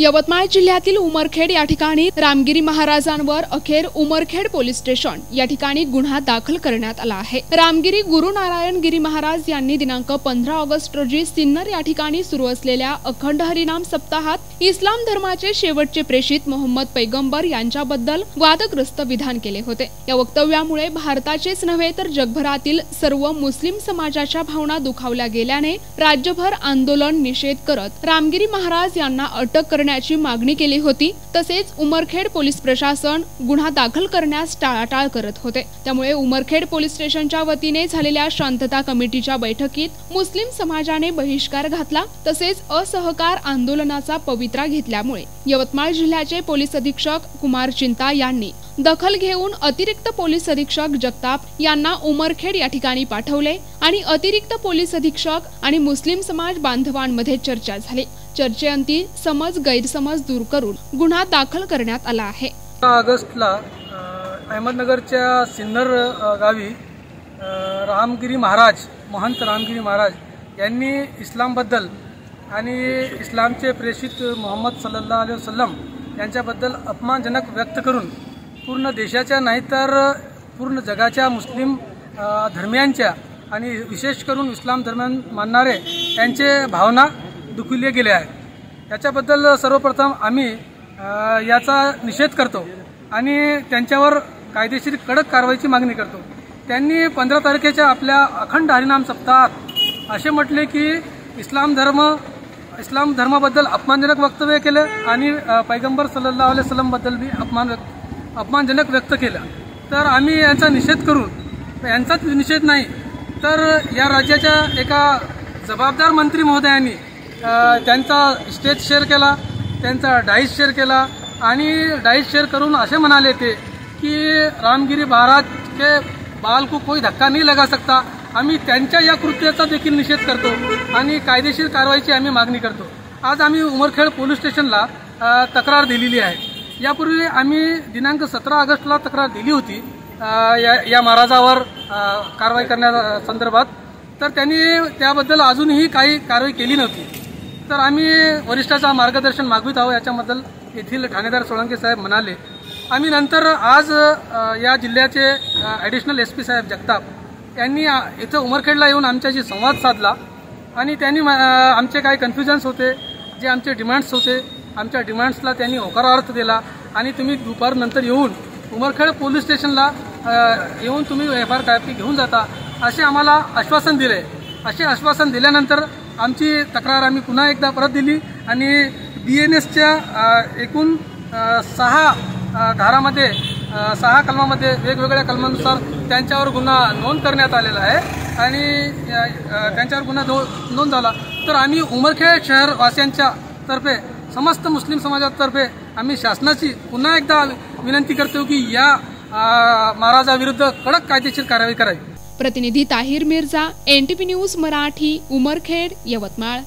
यवतमाळ जिल्ह्यातील उमरखेड या ठिकाणी रामगिरी महाराजांवर अखेर उमरखेड पोलीस स्टेशन या ठिकाणी गुन्हा दाखल करण्यात आला आहे। रामगिरी गुरु नारायण गिरी महाराज यांनी दिनांक 15 ऑगस्ट रोजी सिन्नर या ठिकाणी सुरू असलेल्या अखंड हरिनाम सप्ताहात इस्लाम धर्माचे शेवटचे प्रेषित मोहम्मद पैगंबर यांच्याबद्दल वादग्रस्त विधान केले होते। या वक्तव्यामुळे भारताचेच नव्हे तर जगभरातील सर्व मुस्लिम समाजाच्या भावना दुखावल्या गेल्याने राज्यभर आंदोलन निषेध करत रामगिरी महाराज यांना अटक करण्याची मागणी केली होती। तसेच उमरखेड पोलीस प्रशासन गुन्हा दाखल करण्यास टाळाटाळ करत होते। त्यामुळे उमरखेड पोलीस स्टेशनच्या वतीने झालेल्या शांतता कमिटीच्या बैठकीत मुस्लिम समाजाने बहिष्कार घातला। तसेच असहकार आंदोलनाचा पवित्रा घेतल्यामुळे यवतमाळ जिल्ह्याचे पोलीस अधीक्षक कुमार चिंता यांनी दखल घेऊन अतिरिक्त पोलीस अधीक्षक जगताप यांना उमरखेड या ठिकाणी पाठवले आणि अतिरिक्त पोलीस अधीक्षक आणि मुस्लिम समाज बांधवांमध्ये चर्चा झाली। चर्चेअंती समज गैरसमज दूर करून गुन्हा दाखल करण्यात आला आहे। ऑगस्टला अहमदनगरच्या सिन्नर गावी रामगिरी महाराज महंत रामगिरी महाराज यांनी इस्लामबद्दल आणि इस्लामचे प्रेषित मोहम्मद सल्लल्लाहु अलैहि वसल्लम यांच्याबद्दल अपमानजनक व्यक्त करून पूर्ण देशाच्या नाही तर पूर्ण जगाच्या मुस्लिम धर्मियांच्या आणि विशेष करून इस्लाम धर्म मानणारे यांचे भावना दुखवले गेले आहेत। याच्याबद्दल सर्वप्रथम आम्ही याचा निषेध करतो आणि त्यांच्यावर कायदेशीर कडक कारवाईची मागणी करतो। त्यांनी 15 तारखेच्या आपल्या अखंड हरिनाम सप्ताहात असे म्हटले की इस्लाम धर्माबद्दल अपमानजनक वक्तव्य केले आणि पैगंबर सल्लल्लाहु अलैहि वसल्लम बद्दल भी अपमानजनक व्यक्त केला। तर आम्ही यांचा निषेध करून यांचाच निषेध नाही तर या राज्याच्या एका जबाबदार मंत्री महोदयांनी त्यांचा स्टेज शेअर केला, त्यांचा डाईस शेअर केला आणि डाईस शेअर करून असे म्हणाले ते की रामगिरी महाराज के बाल को कोई धक्का नहीं लगा सकता। आम्ही त्यांच्या या कृत्याचा देखील निषेध करतो आणि कायदेशीर कारवाईची आम्ही मागणी करतो। आज आम्ही उमरखेड पोलीस स्टेशनला तक्रार दिलेली आहे। यापूर्वी आम्ही दिनांक 17 ऑगस्टला तक्रार दिली होती या महाराजावर कारवाई करण्या संदर्भात, तर त्यांनी त्याबद्दल अजूनही काही कारवाई केली नव्हती। तर आम्ही वरिष्ठाचा मार्गदर्शन मागवित आहोत याच्याबद्दल येथील ठाणेदार सोळंके साहेब म्हणाले। आम्ही नंतर आज या जिल्ह्याचे ॲडिशनल SP साहेब जगताप यांनी इथं उमरखेडला येऊन आमच्याशी संवाद साधला आणि त्यांनी आमचे काही कन्फ्युजन्स होते, जे आमचे डिमांड्स होते, आमच्या डिमांड्सला त्यांनी होकारार्थ दिला आणि तुम्ही दुपारनंतर येऊन उमरखेड पोलीस स्टेशनला येऊन तुम्ही FIR कॉपी घेऊन जाता असे आम्हाला आश्वासन दिले। असे आश्वासन दिल्यानंतर आमची तक्रार आम्ही पुन्हा एकदा परत दिली आणि BNSच्या एकूण 6 धारामध्ये 6 कलमामध्ये वेगवेगळ्या कलमानुसार त्यांच्यावर गुन्हा नोंद करण्यात आलेला आहे आणि त्यांच्यावर गुन्हा नोंद झाला। तर आम्ही उमरखेड शहरवासियांच्या तर्फे समस्त मुस्लिम समाजातर्फे आम्ही शासनाची पुन्हा एकदा विनंती करतो की या महाराजाविरुद्ध कडक कायदेशीर कारवाई करावी। प्रतिनिधी ताहिर मिर्झा, NTV न्यूज मराठी, उमरखेड, यवतमाळ।